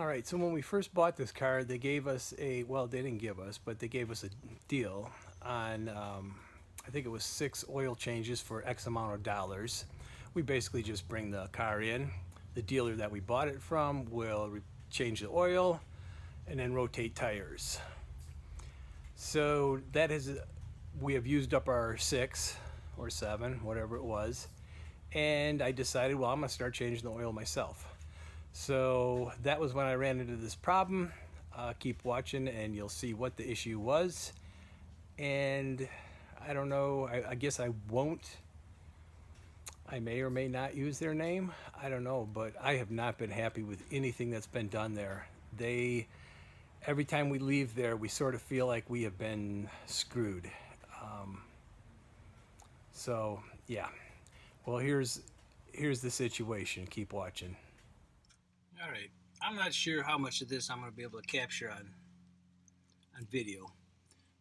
All right, so when we first bought this car, they gave us a, well, they didn't give us, but they gave us a deal on, I think it was 6 oil changes for X amount of dollars. We basically just bring the car in. The dealer that we bought it from will change the oil and then rotate tires. So that is, we have used up our 6 or 7, whatever it was. And I decided, well, I'm gonna start changing the oil myself. So that was when I ran into this problem. Keep watching and you'll see what the issue was. And I don't know, I guess I won't. I may or may not use their name. I don't know, but I have not been happy with anything that's been done there. Every time we leave there, we sort of feel like we have been screwed. So yeah, well, here's the situation. Keep watching. All right, I'm not sure how much of this I'm going to be able to capture on video,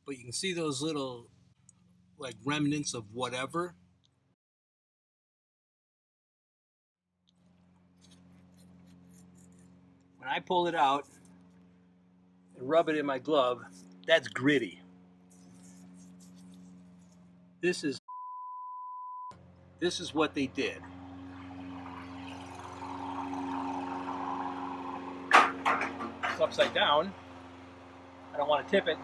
but you can see those little like remnants of whatever. When I pull it out and rub it in my glove, that's gritty. This is what they did. It's upside down. I don't want to tip it.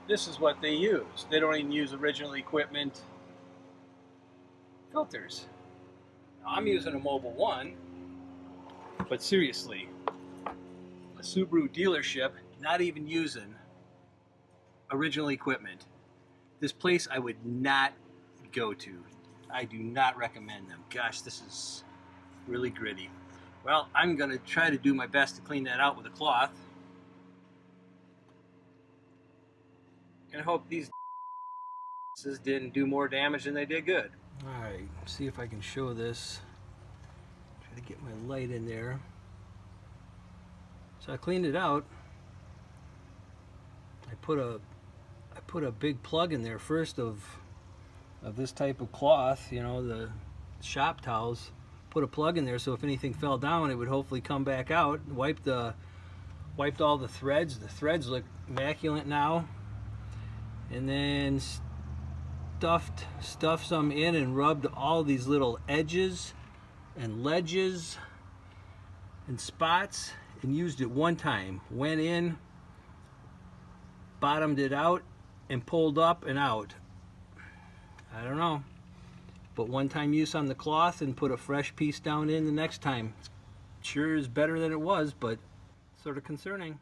This is what they use. They don't even use original equipment filters. Now, I'm using a Mobile 1, but seriously, a Subaru dealership not even using original equipment. This place I would not go to. I do not recommend them. Gosh, this is really gritty. Well, I'm going to try to do my best to clean that out with a cloth. And I hope these didn't do more damage than they did good. Alright, see if I can show this. Try to get my light in there. So I cleaned it out. I put a big plug in there first of this type of cloth, you know, the shop towels. Put a plug in there so if anything fell down, it would hopefully come back out. Wiped all the threads. The threads look immaculate now. And then stuffed some in and rubbed all these little edges and ledges and spots and used it one time. Went in, bottomed it out, and pulled up and out. I don't know. But one time use on the cloth and put a fresh piece down in the next time. Sure is better than it was, but sort of concerning.